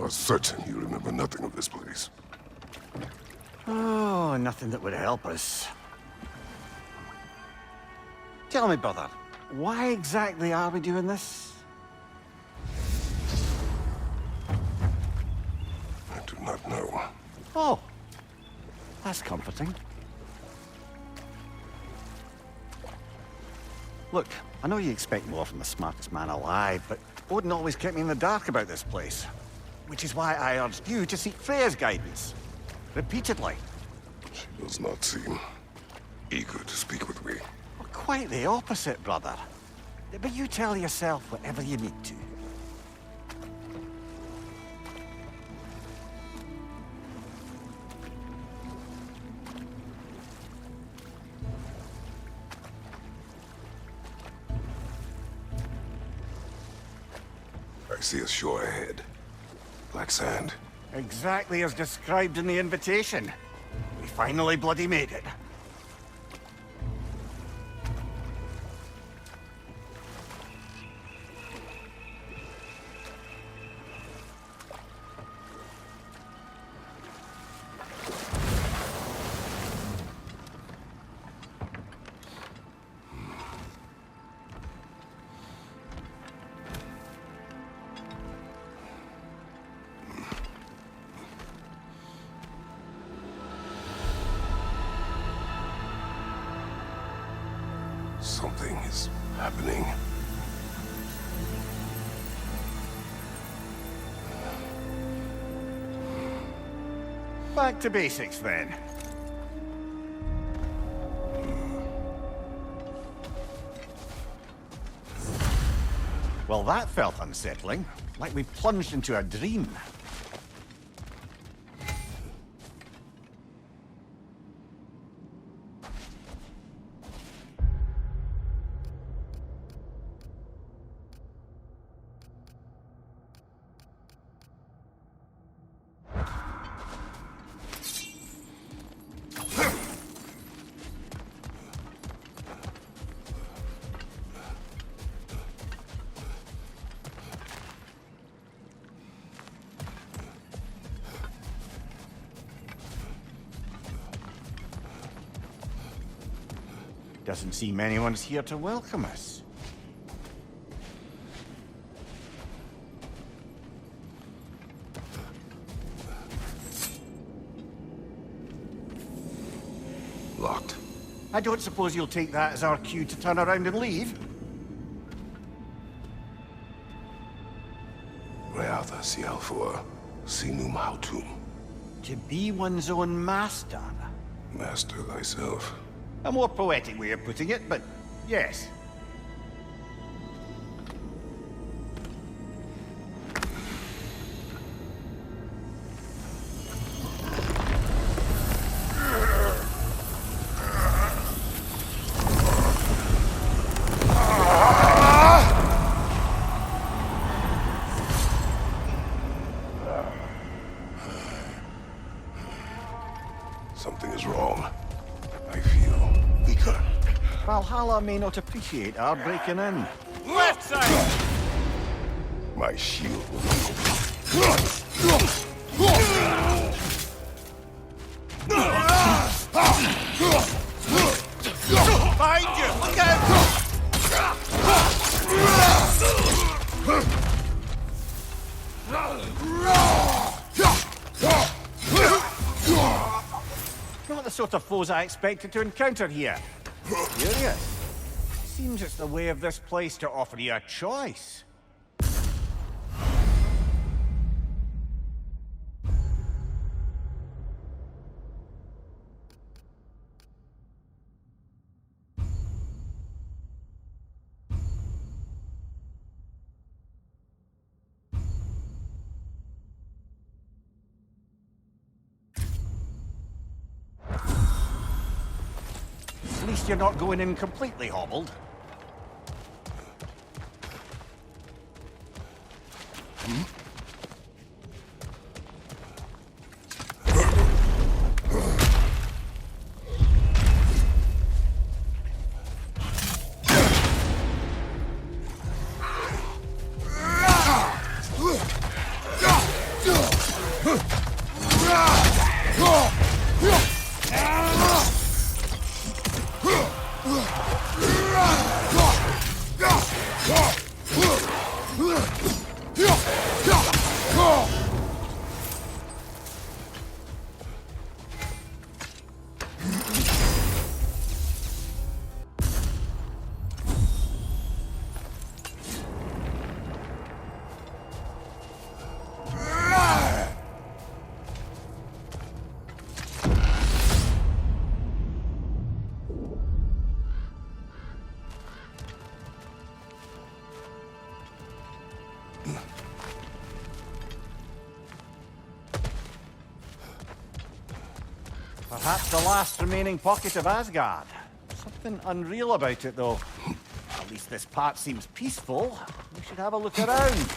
are certain you remember nothing of this place. Oh, nothing that would help us. Tell me, brother, why exactly are we doing this? I do not know. Oh, that's comforting. Look, I know you expect more from the smartest man alive, but Odin always kept me in the dark about this place. Which is why I urged you to seek Freya's guidance. Repeatedly. She does not seem eager to speak with me. Well, quite the opposite, brother. But you tell yourself whatever you need to. I see a shore ahead. Black sand. Exactly as described in the invitation. We finally bloody made it. Something is happening. Back to basics, then. Well, that felt unsettling. Like we plunged into a dream. Doesn't seem anyone's here to welcome us. Locked. I don't suppose you'll take that as our cue to turn around and leave? Reatha Sialfur, Sinum Hautum. To be one's own master. Master thyself. A more poetic way of putting it, but yes. Something is wrong. I feel weaker. Valhalla may not appreciate our breaking in. Left side! My shield will Behind you! Look out! Not the sort of foes I expected to encounter here. Curious. Seems it's the way of this place to offer you a choice. At least you're not going in completely hobbled. Perhaps the last remaining pocket of Asgard. Something unreal about it, though. At least this part seems peaceful. We should have a look around.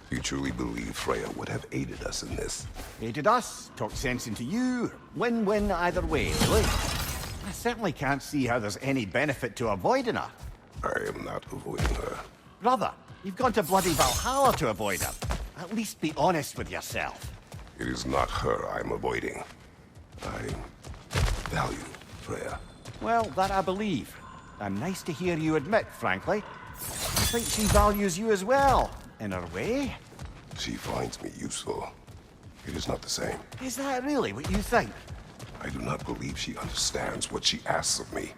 You truly believe Freya would have aided us in this? Aided us, talked sense into you. Win-win either way, really. I certainly can't see how there's any benefit to avoiding her. I am not avoiding her. Brother, you've gone to bloody Valhalla to avoid her. At least be honest with yourself. It is not her I'm avoiding. I value Freya. Well, that I believe. And nice to hear you admit, frankly. I think she values you as well, in her way. She finds me useful. It is not the same. Is that really what you think? I do not believe she understands what she asks of me.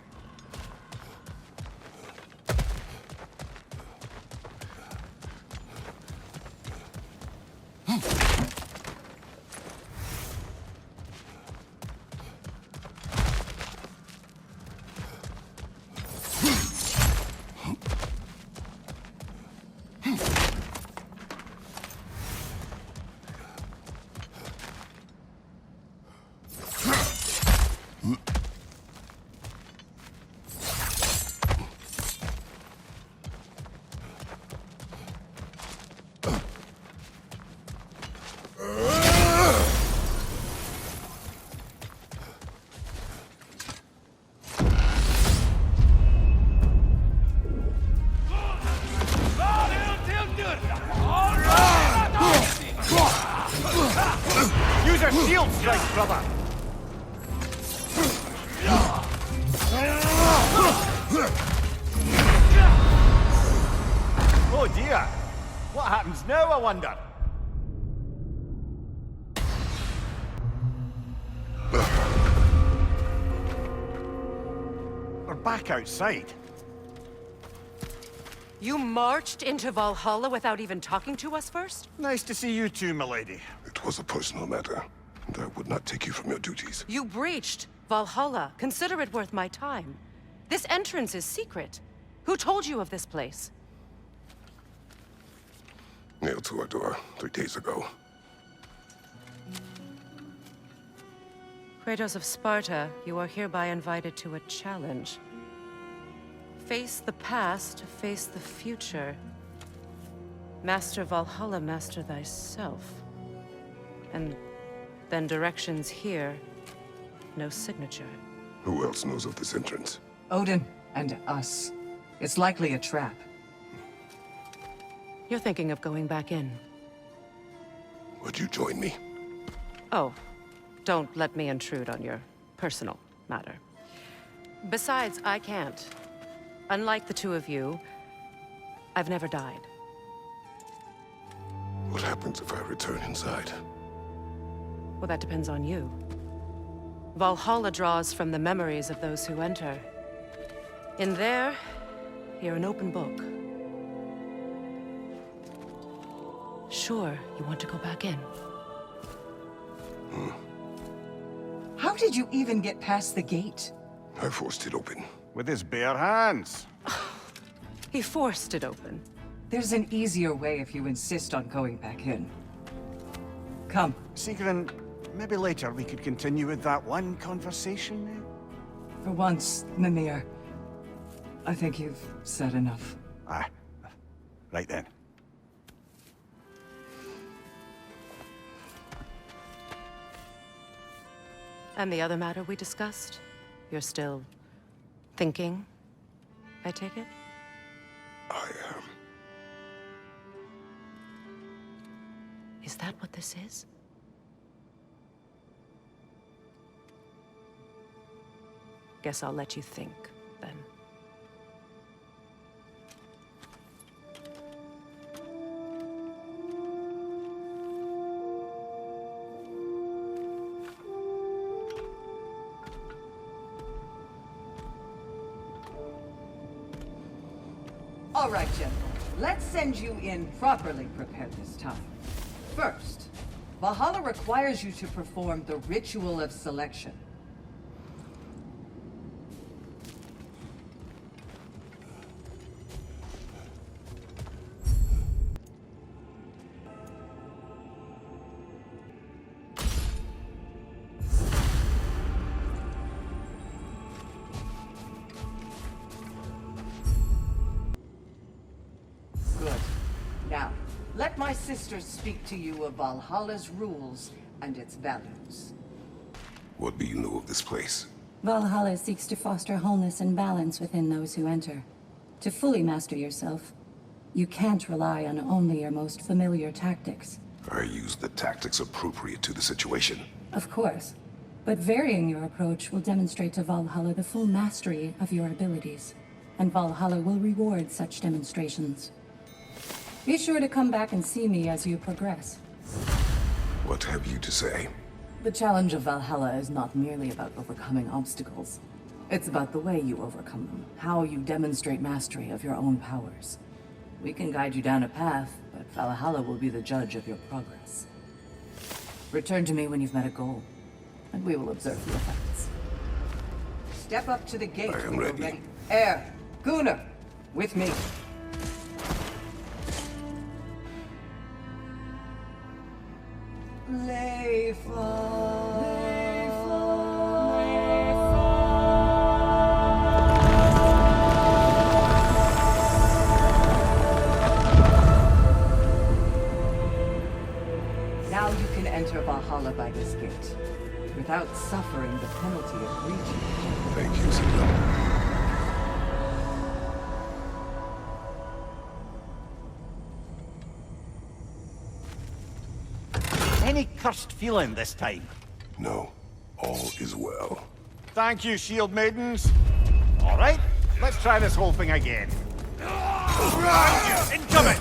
Use a shield strike, brother! Oh dear! What happens now, I wonder? We're back outside. You marched into Valhalla without even talking to us first? Nice to see you too, milady. It was a personal matter, and I would not take you from your duties. You breached Valhalla. Consider it worth my time. This entrance is secret. Who told you of this place? Nailed to our door 3 days ago. Kratos of Sparta, you are hereby invited to a challenge. Face the past, face the future. Master Valhalla, master thyself. And then directions here, no signature. Who else knows of this entrance? Odin and us. It's likely a trap. You're thinking of going back in. Would you join me? Oh, don't let me intrude on your personal matter. Besides, I can't. Unlike the two of you, I've never died. What happens if I return inside? Well, that depends on you. Valhalla draws from the memories of those who enter. In there, you're an open book. Sure, you want to go back in. How did you even get past the gate? I forced it open. With his bare hands. He forced it open. There's an easier way if you insist on going back in. Come. Sigrun, maybe later we could continue with that one conversation, For once, Mimir. I think you've said enough. Aye. Right then. And the other matter we discussed? You're still thinking, I take it? I am. Is that what this is? Guess I'll let you think, then. All right, gentlemen. Let's send you in properly prepared this time. First, Valhalla requires you to perform the ritual of selection. Now, let my sisters speak to you of Valhalla's rules and its values. What do you know of this place? Valhalla seeks to foster wholeness and balance within those who enter. To fully master yourself, you can't rely on only your most familiar tactics. I use the tactics appropriate to the situation. Of course, but varying your approach will demonstrate to Valhalla the full mastery of your abilities, and Valhalla will reward such demonstrations. Be sure to come back and see me as you progress. What have you to say? The challenge of Valhalla is not merely about overcoming obstacles. It's about the way you overcome them, how you demonstrate mastery of your own powers. We can guide you down a path, but Valhalla will be the judge of your progress. Return to me when you've met a goal, and we will observe the effects. Step up to the gate I am when you're ready. Air, Gunnar, with me. Now you can enter Valhalla by this gate, without suffering the penalty of breaching. Thank you, Sigurd. Any cursed feeling this time? No, all is well. Thank you, shield maidens. All right, let's try this whole thing again. Incoming!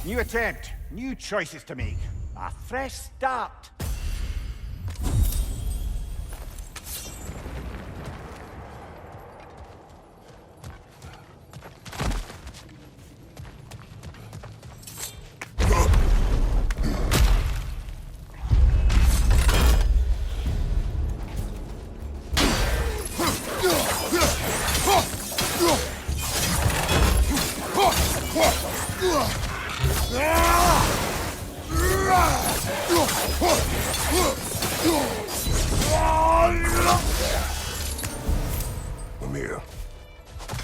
New attempt, new choices to make. A fresh start. Mimir,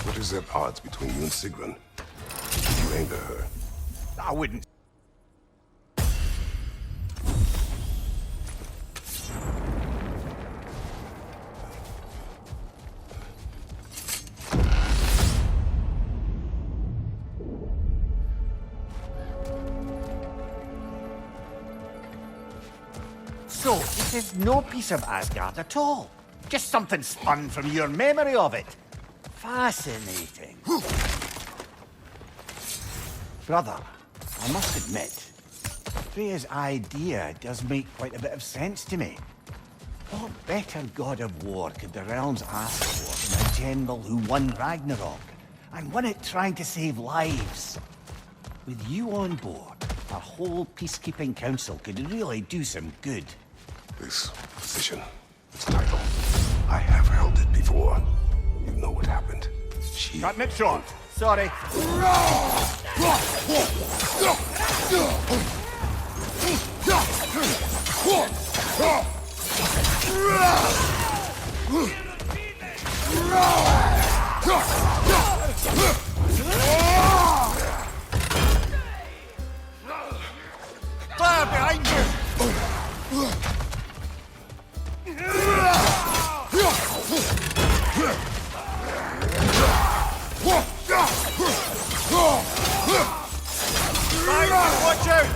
what is at odds between you and Sigrun? Did you anger her? I wouldn't. So, this is no piece of Asgard at all. Just something spun from your memory of it. Fascinating. Brother, I must admit, Freya's idea does make quite a bit of sense to me. What better god of war could the realms ask for than a general who won Ragnarok, and won it trying to save lives? With you on board, our whole peacekeeping council could really do some good. This position, its title, I have held it before. You know what happened. She... Cutting it short. Sorry. Fire behind you! Watch out!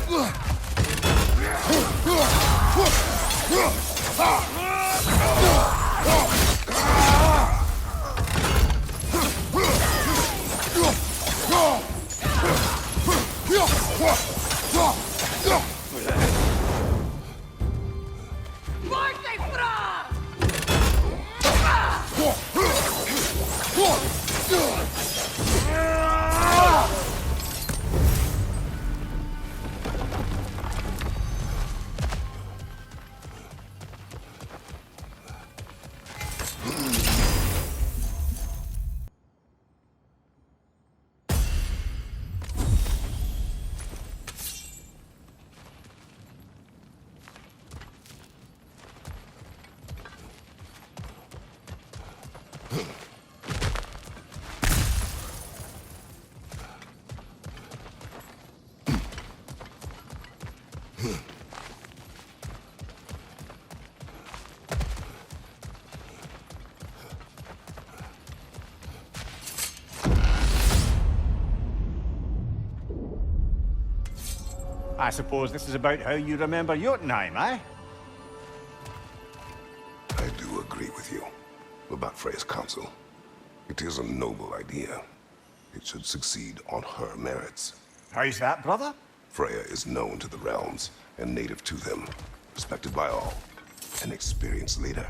I suppose this is about how you remember Jotunheim, eh? I do agree with you about Freya's council. It is a noble idea. It should succeed on her merits. How's that, brother? Freya is known to the realms and native to them, respected by all. An experienced leader.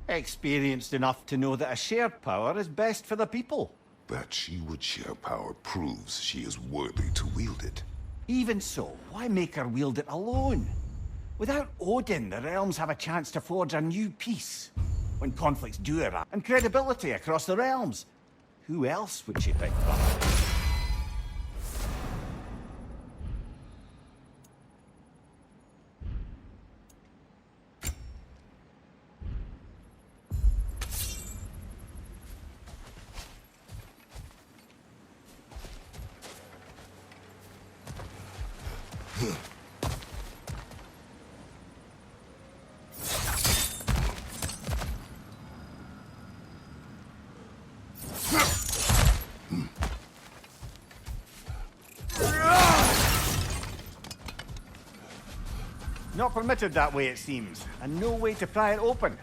Experienced enough to know that a shared power is best for the people. That she would share power proves she is worthy to wield it. Even so, why make her wield it alone? Without Odin, the realms have a chance to forge a new peace. When conflicts do arise, and credibility across the realms. Who else would she pick, brother? Not permitted that way, it seems, and no way to pry it open.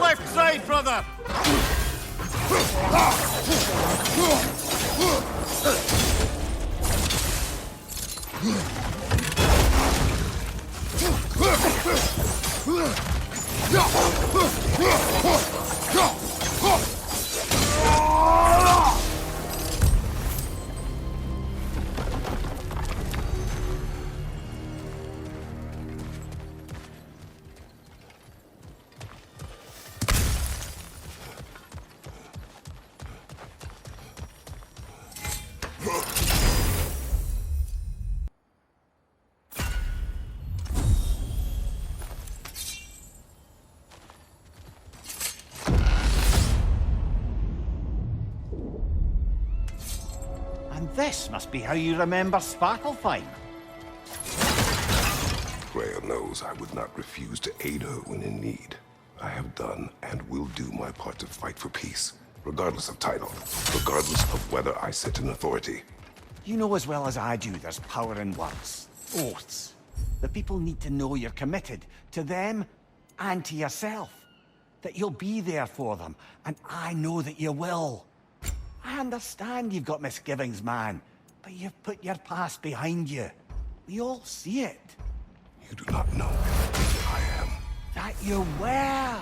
Left side, brother! And this must be how you remember Svartalfheim. Freya knows I would not refuse to aid her when in need. I have done and will do my part to fight for peace, regardless of title, regardless of whether I sit in authority. You know as well as I do there's power in words. Oaths. The people need to know you're committed to them and to yourself. That you'll be there for them, and I know that you will. I understand you've got misgivings, man, but you've put your past behind you. We all see it. You do not know who I am. That you were.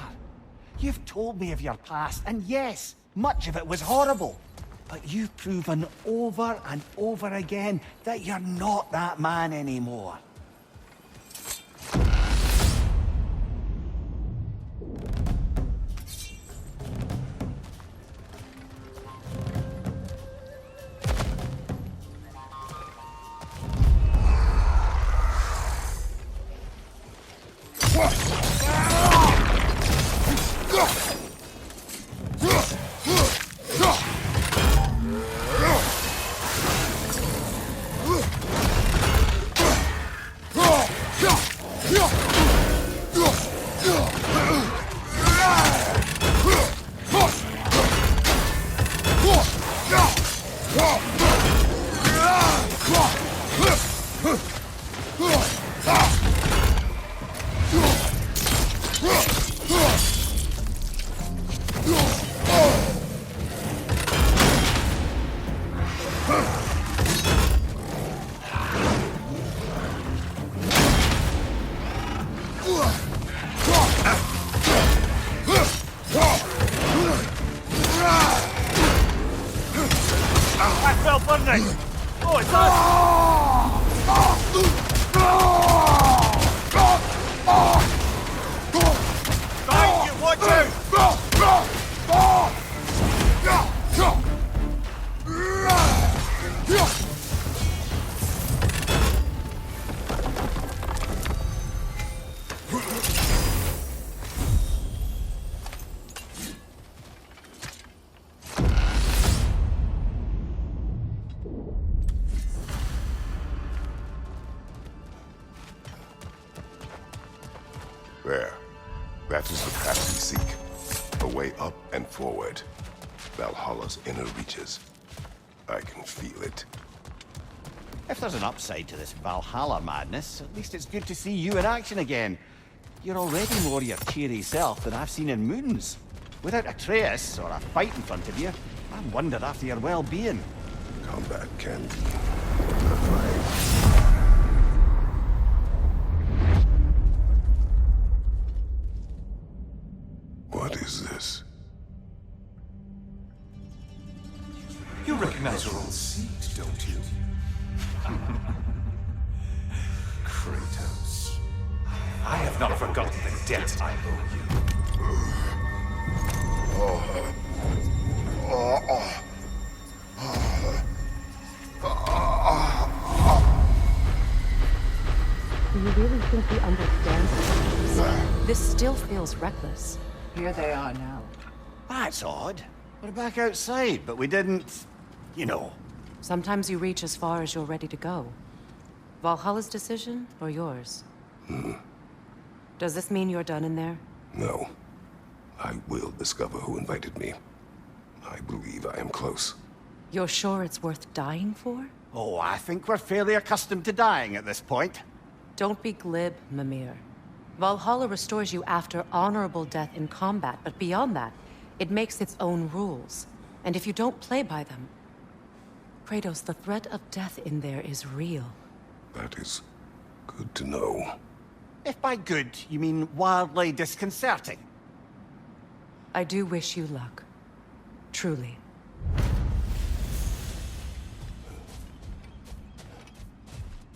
You've told me of your past, and yes, much of it was horrible. But you've proven over and over again that you're not that man anymore. burning! Oh, it's us! Right, you watch out! There. That is the path we seek. A way up and forward. Valhalla's inner reaches. I can feel it. If there's an upside to this Valhalla madness, at least it's good to see you in action again. You're already more your cheery self than I've seen in moons. Without Atreus, or a fight in front of you, I'm wondered after your well-being. Combat can be terrifying. What is this? You recognize your old seat, don't you? Kratos. I have not forgotten the debt I owe you. Do you really think he understands this? This still feels reckless. Here they are now. That's odd. We're back outside, but we didn't... you know. Sometimes you reach as far as you're ready to go. Valhalla's decision, or yours? Does this mean you're done in there? No. I will discover who invited me. I believe I am close. You're sure it's worth dying for? Oh, I think we're fairly accustomed to dying at this point. Don't be glib, Mimir. Valhalla restores you after honorable death in combat, but beyond that, it makes its own rules. And if you don't play by them... Kratos, the threat of death in there is real. That is good to know. If by good, you mean wildly disconcerting. I do wish you luck. Truly.